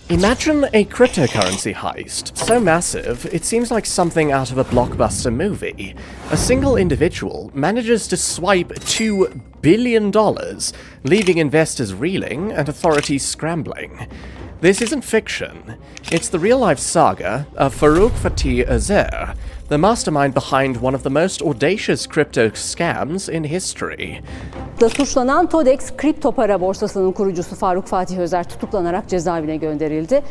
Imagine a cryptocurrency heist, so massive it seems like something out of a blockbuster movie. A single individual manages to swipe $2 billion, leaving investors reeling and authorities scrambling. This isn't fiction. It's the real-life saga of Farouk Fatih Azer, the mastermind behind one of the most audacious crypto scams in history. Suçlanan Thodex kripto para borsasının kurucusu Faruk Fatih Özer tutuklanarak cezaevine gönderildi.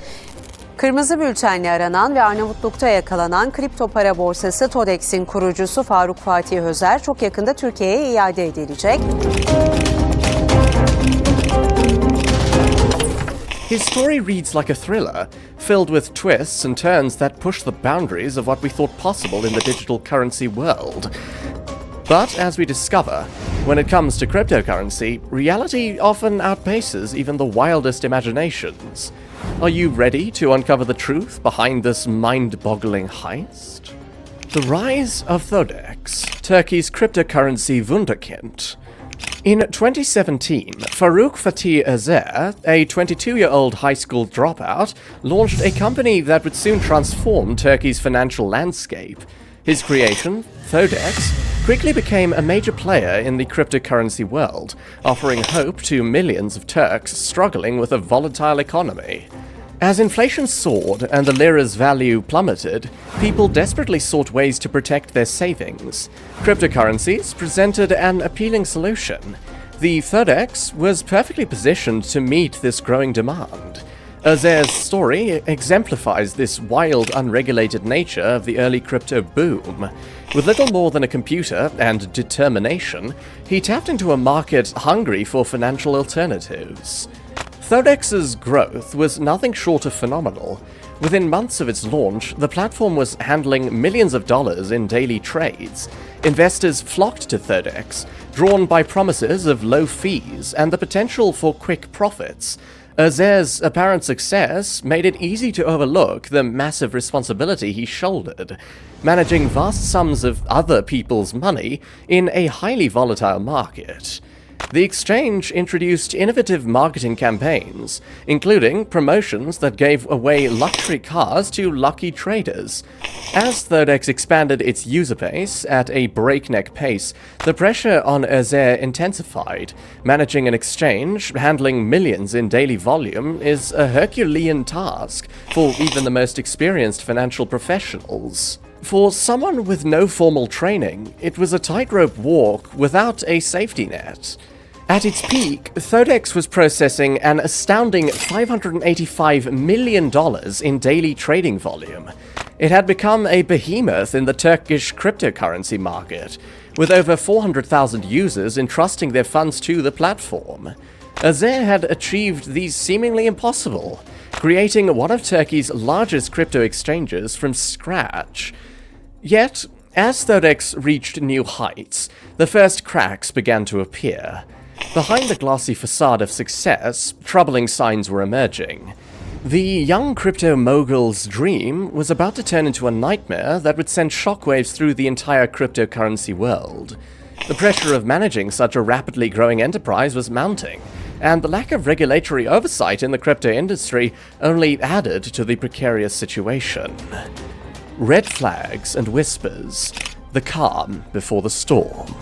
Kırmızı bültenle aranan ve Arnavutluk'ta yakalanan kripto para borsası Todex'in kurucusu Faruk Fatih Özer çok yakında Türkiye'ye iade edilecek. His story reads like a thriller, filled with twists and turns that push the boundaries of what we thought possible in the digital currency world. But as we discover, when it comes to cryptocurrency, reality often outpaces even the wildest imaginations. Are you ready to uncover the truth behind this mind-boggling heist? The rise of Thodex, Turkey's cryptocurrency wunderkind. In 2017, Farouk Fatih Azer, a 22-year-old high school dropout, launched a company that would soon transform Turkey's financial landscape. His creation, Thodex, quickly became a major player in the cryptocurrency world, offering hope to millions of Turks struggling with a volatile economy. As inflation soared and the lira's value plummeted, people desperately sought ways to protect their savings. Cryptocurrencies presented an appealing solution. The Thodex was perfectly positioned to meet this growing demand. Azer's story exemplifies this wild, unregulated nature of the early crypto boom. With little more than a computer and determination, he tapped into a market hungry for financial alternatives. Thodex's growth was nothing short of phenomenal. Within months of its launch, the platform was handling millions of dollars in daily trades. Investors flocked to Thodex, drawn by promises of low fees and the potential for quick profits. Azer's apparent success made it easy to overlook the massive responsibility he shouldered, managing vast sums of other people's money in a highly volatile market. The exchange introduced innovative marketing campaigns, including promotions that gave away luxury cars to lucky traders. As Thodex expanded its user base at a breakneck pace, the pressure on Azer intensified. Managing an exchange, handling millions in daily volume, is a Herculean task for even the most experienced financial professionals. For someone with no formal training, it was a tightrope walk without a safety net. At its peak, Thodex was processing an astounding $585 million in daily trading volume. It had become a behemoth in the Turkish cryptocurrency market, with over 400,000 users entrusting their funds to the platform. Azer had achieved the seemingly impossible, creating one of Turkey's largest crypto exchanges from scratch. Yet, as Thodex reached new heights, the first cracks began to appear. Behind the glossy facade of success, troubling signs were emerging. The young crypto mogul's dream was about to turn into a nightmare that would send shockwaves through the entire cryptocurrency world. The pressure of managing such a rapidly growing enterprise was mounting, and the lack of regulatory oversight in the crypto industry only added to the precarious situation. Red flags and whispers, the calm before the storm.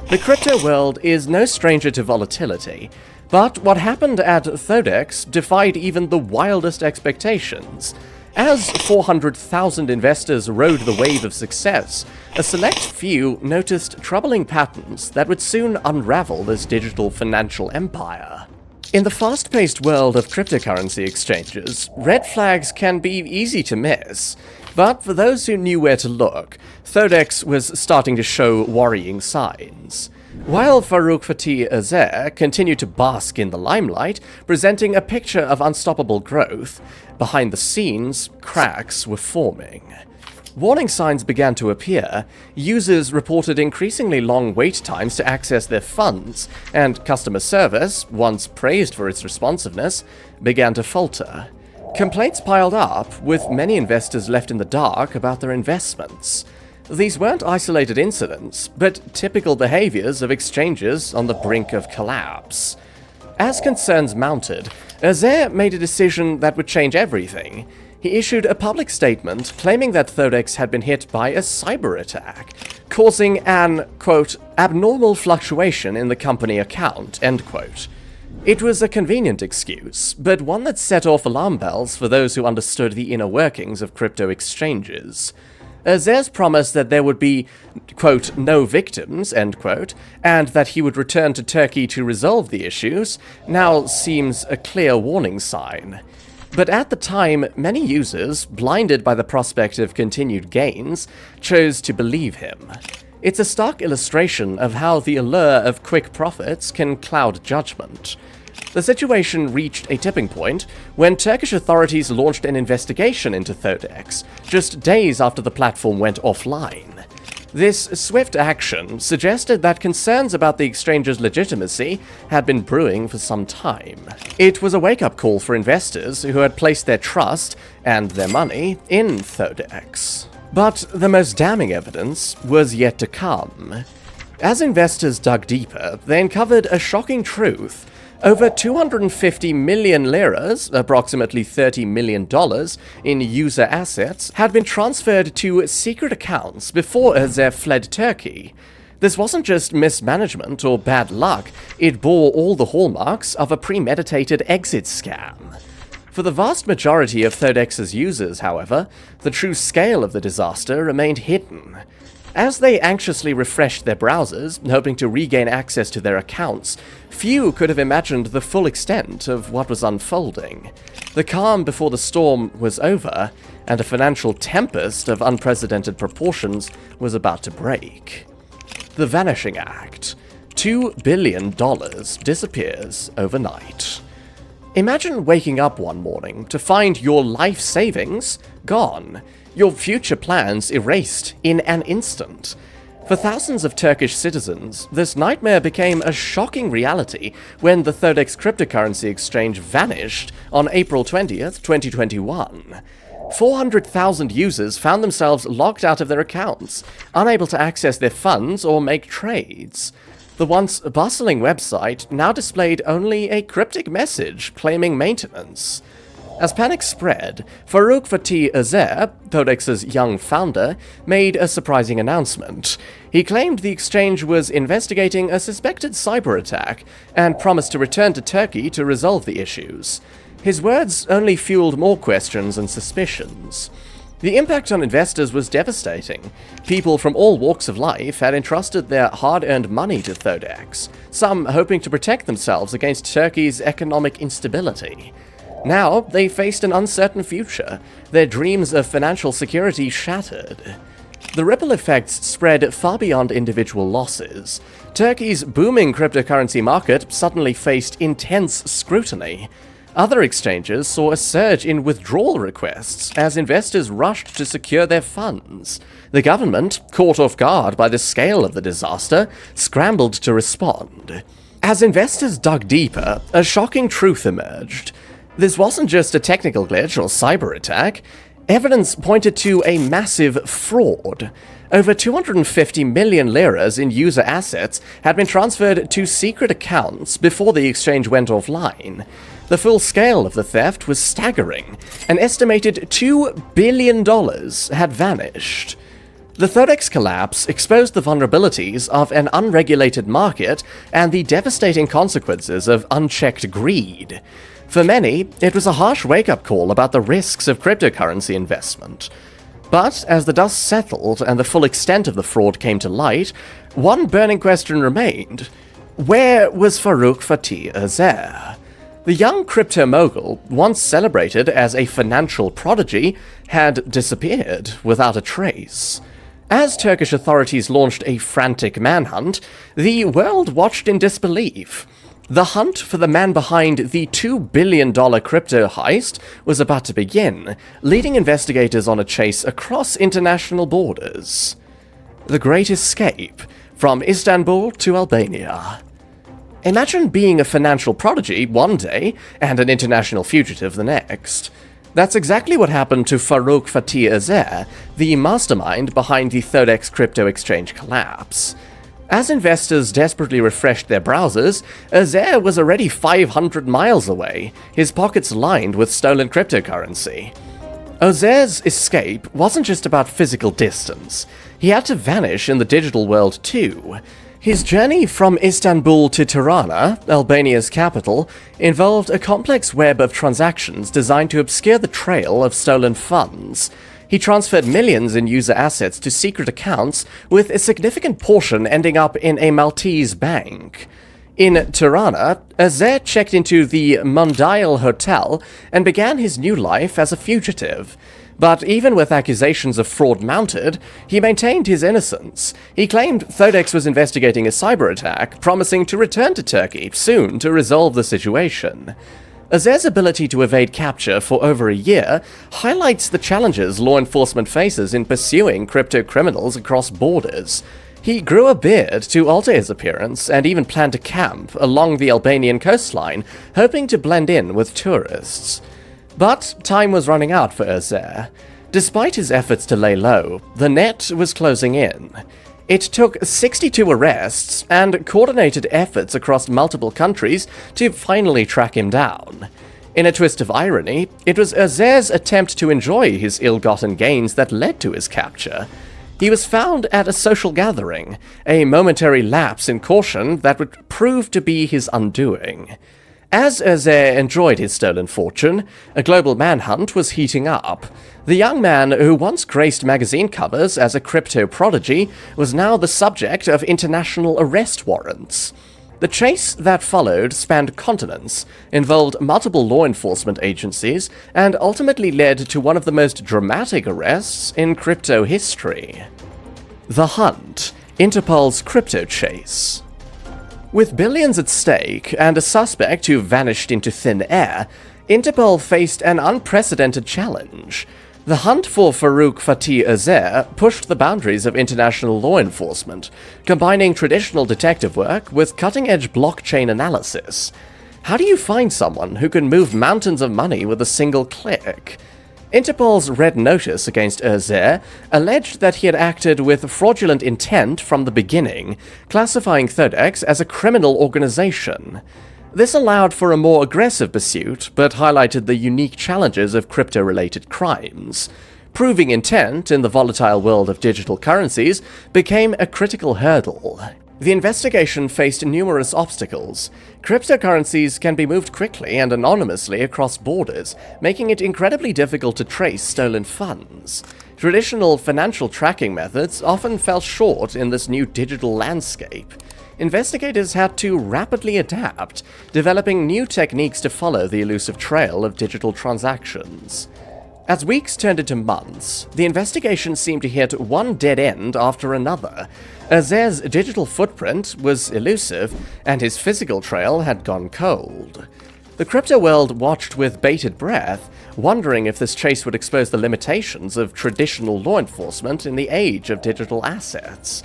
The crypto world is no stranger to volatility, but what happened at Thodex defied even the wildest expectations. As 400,000 investors rode the wave of success, a select few noticed troubling patterns that would soon unravel this digital financial empire. In the fast-paced world of cryptocurrency exchanges, red flags can be easy to miss. But for those who knew where to look, Thodex was starting to show worrying signs. While Farouk Fatih Azer continued to bask in the limelight, presenting a picture of unstoppable growth, behind the scenes, cracks were forming. Warning signs began to appear, users reported increasingly long wait times to access their funds, and customer service, once praised for its responsiveness, began to falter. Complaints piled up, with many investors left in the dark about their investments. These weren't isolated incidents, but typical behaviors of exchanges on the brink of collapse. As concerns mounted, Azer made a decision that would change everything. He issued a public statement claiming that Thodex had been hit by a cyber attack, causing an, quote, abnormal fluctuation in the company account, end quote. It was a convenient excuse, but one that set off alarm bells for those who understood the inner workings of crypto exchanges. Azer's promise that there would be, quote, no victims, end quote, and that he would return to Turkey to resolve the issues, now seems a clear warning sign. But at the time, many users, blinded by the prospect of continued gains, chose to believe him. It's a stark illustration of how the allure of quick profits can cloud judgment. The situation reached a tipping point when Turkish authorities launched an investigation into Thodex, just days after the platform went offline. This swift action suggested that concerns about the exchange's legitimacy had been brewing for some time. It was a wake-up call for investors who had placed their trust and their money in Thodex. But the most damning evidence was yet to come. As investors dug deeper, they uncovered a shocking truth. Over 250 million liras, approximately $30 million, in user assets had been transferred to secret accounts before Azer fled Turkey. This wasn't just mismanagement or bad luck, it bore all the hallmarks of a premeditated exit scam. For the vast majority of Thodex's users, however, the true scale of the disaster remained hidden. As they anxiously refreshed their browsers, hoping to regain access to their accounts, few could have imagined the full extent of what was unfolding. The calm before the storm was over, and a financial tempest of unprecedented proportions was about to break. The Vanishing Act. $2 billion disappears overnight. Imagine waking up one morning to find your life savings gone. Your future plans erased in an instant. For thousands of Turkish citizens, this nightmare became a shocking reality when the Thodex cryptocurrency exchange vanished on April 20th, 2021. 400,000 users found themselves locked out of their accounts, unable to access their funds or make trades. The once bustling website now displayed only a cryptic message claiming maintenance. As panic spread, Faruk Fatih Azer, Thodex's young founder, made a surprising announcement. He claimed the exchange was investigating a suspected cyber attack and promised to return to Turkey to resolve the issues. His words only fueled more questions and suspicions. The impact on investors was devastating. People from all walks of life had entrusted their hard-earned money to Thodex, some hoping to protect themselves against Turkey's economic instability. Now, they faced an uncertain future, their dreams of financial security shattered. The ripple effects spread far beyond individual losses. Turkey's booming cryptocurrency market suddenly faced intense scrutiny. Other exchanges saw a surge in withdrawal requests as investors rushed to secure their funds. The government, caught off guard by the scale of the disaster, scrambled to respond. As investors dug deeper, a shocking truth emerged. This wasn't just a technical glitch or cyber attack. Evidence pointed to a massive fraud. Over 250 million liras in user assets had been transferred to secret accounts before the exchange went offline. The full scale of the theft was staggering. An estimated $2 billion had vanished. The Thodex collapse exposed the vulnerabilities of an unregulated market and the devastating consequences of unchecked greed. For many, it was a harsh wake-up call about the risks of cryptocurrency investment. But as the dust settled and the full extent of the fraud came to light, one burning question remained. Where was Faruk Fatih Azer? The young crypto mogul, once celebrated as a financial prodigy, had disappeared without a trace. As Turkish authorities launched a frantic manhunt, the world watched in disbelief. The hunt for the man behind the $2 billion crypto heist was about to begin, leading investigators on a chase across international borders. The Great Escape, from Istanbul to Albania. Imagine being a financial prodigy one day and an international fugitive the next. That's exactly what happened to Faruk Fatih Azer, the mastermind behind the Thodex crypto exchange collapse. As investors desperately refreshed their browsers, Azer was already 500 miles away, his pockets lined with stolen cryptocurrency. Azer's escape wasn't just about physical distance. He had to vanish in the digital world too. His journey from Istanbul to Tirana, Albania's capital, involved a complex web of transactions designed to obscure the trail of stolen funds. He transferred millions in user assets to secret accounts, with a significant portion ending up in a Maltese bank. In Tirana, Azer checked into the Mondial Hotel and began his new life as a fugitive. But even with accusations of fraud mounted, he maintained his innocence. He claimed Thodex was investigating a cyber attack, promising to return to Turkey soon to resolve the situation. Azer's ability to evade capture for over a year highlights the challenges law enforcement faces in pursuing crypto criminals across borders. He grew a beard to alter his appearance and even planned to camp along the Albanian coastline, hoping to blend in with tourists. But time was running out for Azer. Despite his efforts to lay low, the net was closing in. It took 62 arrests and coordinated efforts across multiple countries to finally track him down. In a twist of irony, it was Azer's attempt to enjoy his ill-gotten gains that led to his capture. He was found at a social gathering, a momentary lapse in caution that would prove to be his undoing. As Azer enjoyed his stolen fortune, a global manhunt was heating up. The young man who once graced magazine covers as a crypto prodigy was now the subject of international arrest warrants. The chase that followed spanned continents, involved multiple law enforcement agencies, and ultimately led to one of the most dramatic arrests in crypto history. The Hunt, Interpol's crypto chase. With billions at stake and a suspect who vanished into thin air, Interpol faced an unprecedented challenge. The hunt for Farouk Fatih Azer pushed the boundaries of international law enforcement, combining traditional detective work with cutting-edge blockchain analysis. How do you find someone who can move mountains of money with a single click? Interpol's red notice against Azer alleged that he had acted with fraudulent intent from the beginning, classifying Thodex as a criminal organization. This allowed for a more aggressive pursuit, but highlighted the unique challenges of crypto-related crimes. Proving intent in the volatile world of digital currencies became a critical hurdle. The investigation faced numerous obstacles. Cryptocurrencies can be moved quickly and anonymously across borders, making it incredibly difficult to trace stolen funds. Traditional financial tracking methods often fell short in this new digital landscape. Investigators had to rapidly adapt, developing new techniques to follow the elusive trail of digital transactions. As weeks turned into months, the investigation seemed to hit one dead end after another. Azer's digital footprint was elusive, and his physical trail had gone cold. The crypto world watched with bated breath, wondering if this chase would expose the limitations of traditional law enforcement in the age of digital assets.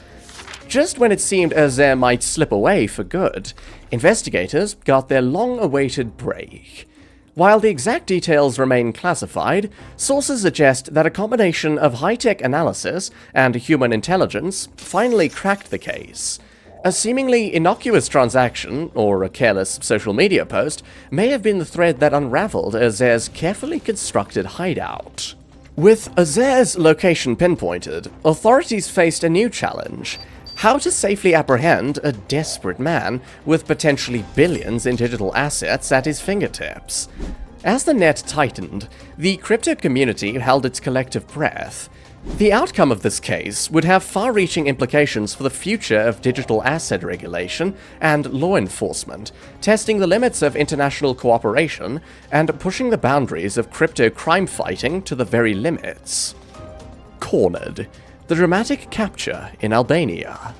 Just when it seemed Azer might slip away for good, investigators got their long-awaited break. While the exact details remain classified, sources suggest that a combination of high-tech analysis and human intelligence finally cracked the case. A seemingly innocuous transaction, or a careless social media post, may have been the thread that unraveled Azer's carefully constructed hideout. With Azer's location pinpointed, authorities faced a new challenge: how to safely apprehend a desperate man with potentially billions in digital assets at his fingertips. As the net tightened, the crypto community held its collective breath. The outcome of this case would have far-reaching implications for the future of digital asset regulation and law enforcement, testing the limits of international cooperation and pushing the boundaries of crypto crime fighting to the very limits. Cornered. The dramatic capture in Albania.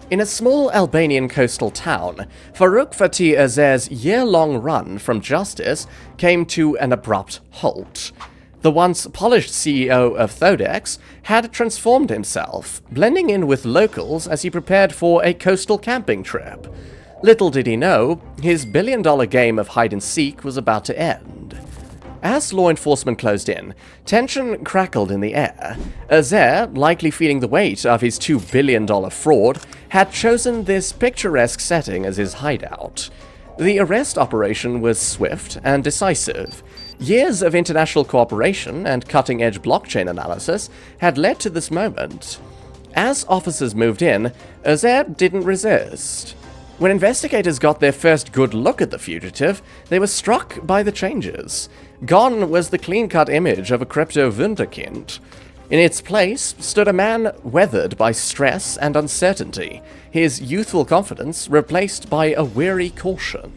In a small Albanian coastal town, Farouk Fatih Azer's year-long run from justice came to an abrupt halt. The once polished CEO of Thodex had transformed himself, blending in with locals as he prepared for a coastal camping trip. Little did he know, his billion-dollar game of hide-and-seek was about to end. As law enforcement closed in, tension crackled in the air. Azer, likely feeling the weight of his $2 billion fraud, had chosen this picturesque setting as his hideout. The arrest operation was swift and decisive. Years of international cooperation and cutting-edge blockchain analysis had led to this moment. As officers moved in, Özer didn't resist. When investigators got their first good look at the fugitive, they were struck by the changes. Gone was the clean-cut image of a crypto wunderkind. In its place stood a man weathered by stress and uncertainty, his youthful confidence replaced by a weary caution.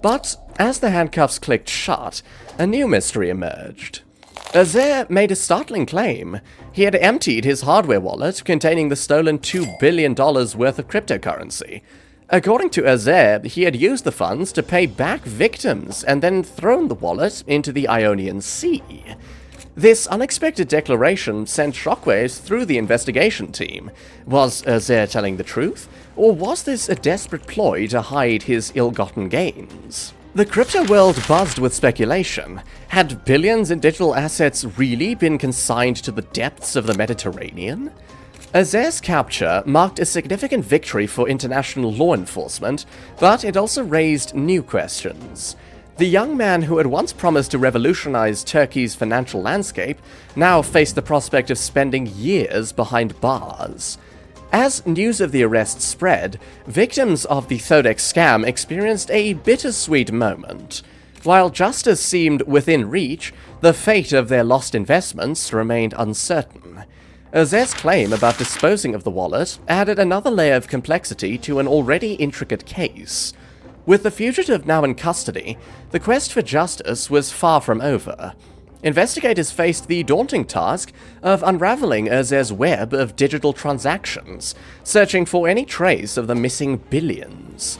But as the handcuffs clicked shut, a new mystery emerged. Özer made a startling claim. He had emptied his hardware wallet containing the stolen $2 billion worth of cryptocurrency. According to Özer, he had used the funds to pay back victims and then thrown the wallet into the Ionian Sea. This unexpected declaration sent shockwaves through the investigation team. Was Özer telling the truth, or was this a desperate ploy to hide his ill-gotten gains? The crypto world buzzed with speculation. Had billions in digital assets really been consigned to the depths of the Mediterranean? Özer's capture marked a significant victory for international law enforcement, but it also raised new questions. The young man who had once promised to revolutionize Turkey's financial landscape now faced the prospect of spending years behind bars. As news of the arrest spread, victims of the Thodex scam experienced a bittersweet moment. While justice seemed within reach, the fate of their lost investments remained uncertain. Özer's claim about disposing of the wallet added another layer of complexity to an already intricate case. With the fugitive now in custody, the quest for justice was far from over. Investigators faced the daunting task of unraveling Özer's web of digital transactions, searching for any trace of the missing billions.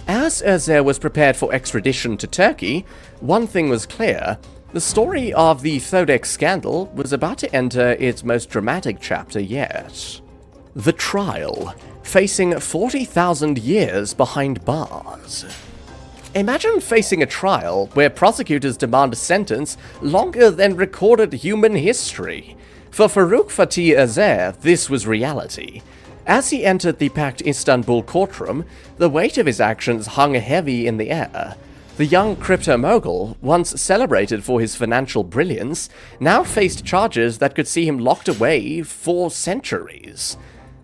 As Özer was prepared for extradition to Turkey, one thing was clear: the story of the Thodex scandal was about to enter its most dramatic chapter yet. The trial, facing 40,000 years behind bars. Imagine facing a trial where prosecutors demand a sentence longer than recorded human history. For Faruk Fatih Özer, this was reality. As he entered the packed Istanbul courtroom, the weight of his actions hung heavy in the air. The young crypto mogul, once celebrated for his financial brilliance, now faced charges that could see him locked away for centuries.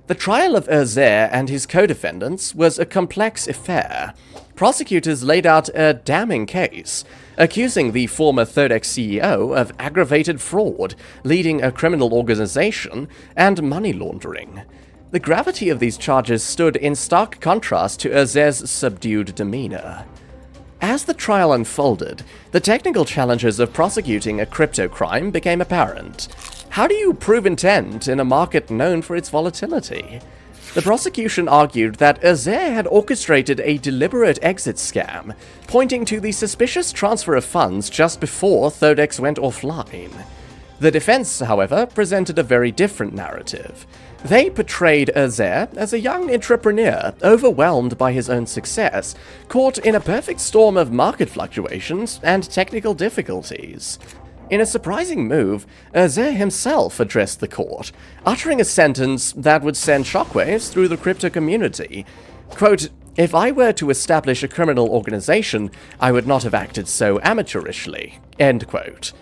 The trial of Özer and his co-defendants was a complex affair. Prosecutors laid out a damning case, accusing the former Thodex CEO of aggravated fraud, leading a criminal organization, and money laundering. The gravity of these charges stood in stark contrast to Özer's subdued demeanor. As the trial unfolded, the technical challenges of prosecuting a crypto crime became apparent. How do you prove intent in a market known for its volatility? The prosecution argued that Özer had orchestrated a deliberate exit scam, pointing to the suspicious transfer of funds just before Thodex went offline. The defense, however, presented a very different narrative. They portrayed Özer as a young entrepreneur overwhelmed by his own success, caught in a perfect storm of market fluctuations and technical difficulties. In a surprising move, Özer himself addressed the court, uttering a sentence that would send shockwaves through the crypto community. Quote, "If I were to establish a criminal organization, I would not have acted so amateurishly." End quote.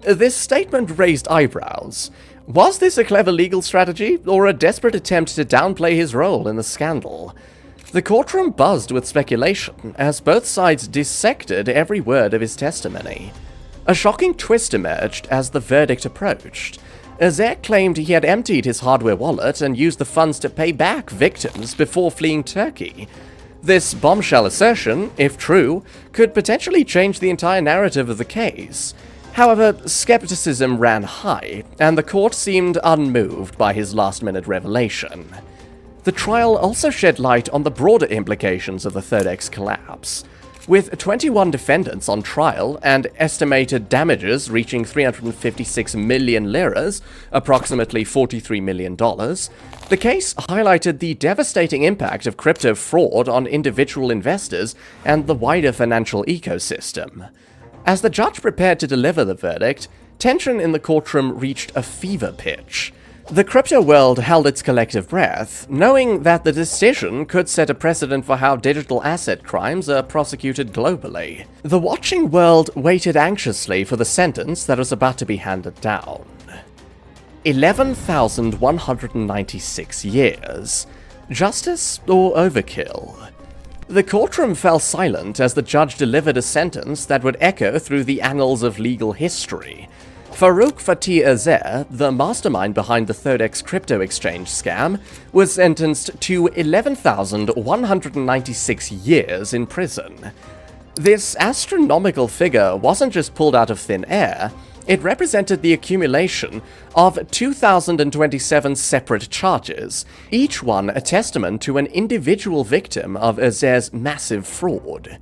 This statement raised eyebrows. Was this a clever legal strategy, or a desperate attempt to downplay his role in the scandal? The courtroom buzzed with speculation as both sides dissected every word of his testimony. A shocking twist emerged as the verdict approached. Özer claimed he had emptied his hardware wallet and used the funds to pay back victims before fleeing Turkey. This bombshell assertion, if true, could potentially change the entire narrative of the case. However, skepticism ran high, and the court seemed unmoved by his last-minute revelation. The trial also shed light on the broader implications of the Thodex collapse. With 21 defendants on trial and estimated damages reaching 356 million liras, approximately $43 million, the case highlighted the devastating impact of crypto fraud on individual investors and the wider financial ecosystem. As the judge prepared to deliver the verdict, tension in the courtroom reached a fever pitch. The crypto world held its collective breath, knowing that the decision could set a precedent for how digital asset crimes are prosecuted globally. The watching world waited anxiously for the sentence that was about to be handed down. 11,196 years. Justice or overkill? The courtroom fell silent as the judge delivered a sentence that would echo through the annals of legal history. Farouk Fatih Azer, the mastermind behind the Thodex crypto exchange scam, was sentenced to 11,196 years in prison. This astronomical figure wasn't just pulled out of thin air, it represented the accumulation of 2,027 separate charges, each one a testament to an individual victim of Azer's massive fraud.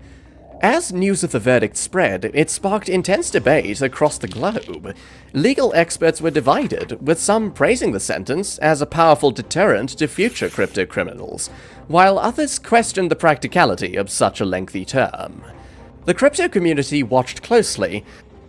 As news of the verdict spread, it sparked intense debate across the globe. Legal experts were divided, with some praising the sentence as a powerful deterrent to future crypto criminals, while others questioned the practicality of such a lengthy term. The crypto community watched closely,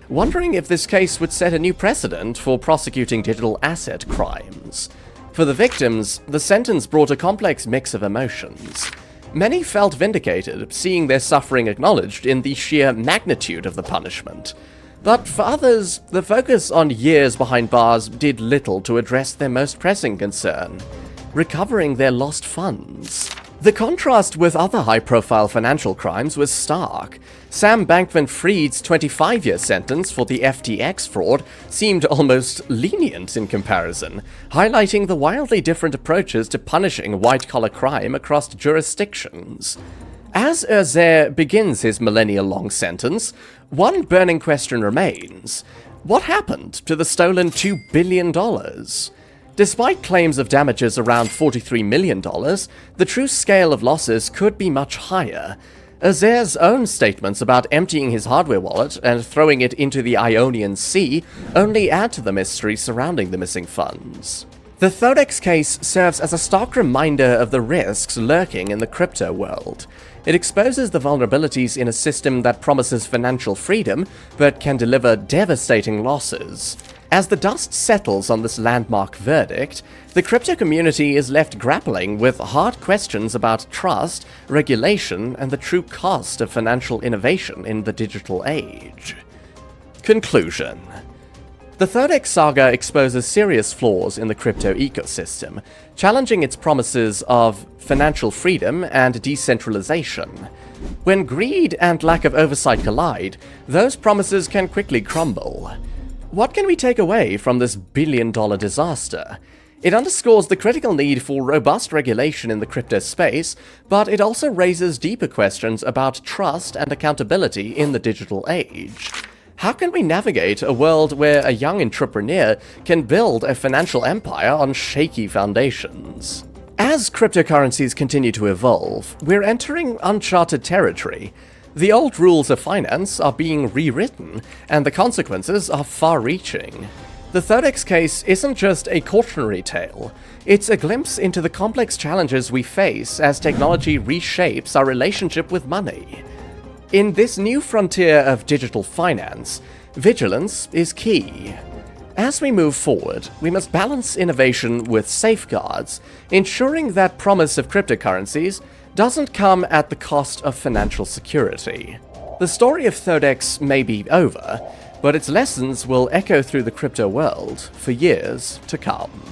wondering if this case would set a new precedent for prosecuting digital asset crimes. For the victims, the sentence brought a complex mix of emotions. Many felt vindicated, seeing their suffering acknowledged in the sheer magnitude of the punishment. But for others, the focus on years behind bars did little to address their most pressing concern: recovering their lost funds. The contrast with other high-profile financial crimes was stark. Sam Bankman-Fried's 25-year sentence for the FTX fraud seemed almost lenient in comparison, highlighting the wildly different approaches to punishing white-collar crime across jurisdictions. As Azer begins his millennia-long sentence, one burning question remains: what happened to the stolen $2 billion? Despite claims of damages around $43 million, the true scale of losses could be much higher. Azer's own statements about emptying his hardware wallet and throwing it into the Ionian Sea only add to the mystery surrounding the missing funds. The Thodex case serves as a stark reminder of the risks lurking in the crypto world. It exposes the vulnerabilities in a system that promises financial freedom, but can deliver devastating losses. As the dust settles on this landmark verdict, the crypto community is left grappling with hard questions about trust, regulation, and the true cost of financial innovation in the digital age. Conclusion. The Thodex saga exposes serious flaws in the crypto ecosystem, challenging its promises of financial freedom and decentralization. When greed and lack of oversight collide, those promises can quickly crumble. What can we take away from this billion-dollar disaster? It underscores the critical need for robust regulation in the crypto space, but it also raises deeper questions about trust and accountability in the digital age. How can we navigate a world where a young entrepreneur can build a financial empire on shaky foundations? As cryptocurrencies continue to evolve, we're entering uncharted territory. The old rules of finance are being rewritten, and the consequences are far-reaching. The Thodex case isn't just a cautionary tale, it's a glimpse into the complex challenges we face as technology reshapes our relationship with money. In this new frontier of digital finance, vigilance is key. As we move forward, we must balance innovation with safeguards, ensuring that promise of cryptocurrencies doesn't come at the cost of financial security. The story of Thodex may be over, but its lessons will echo through the crypto world for years to come.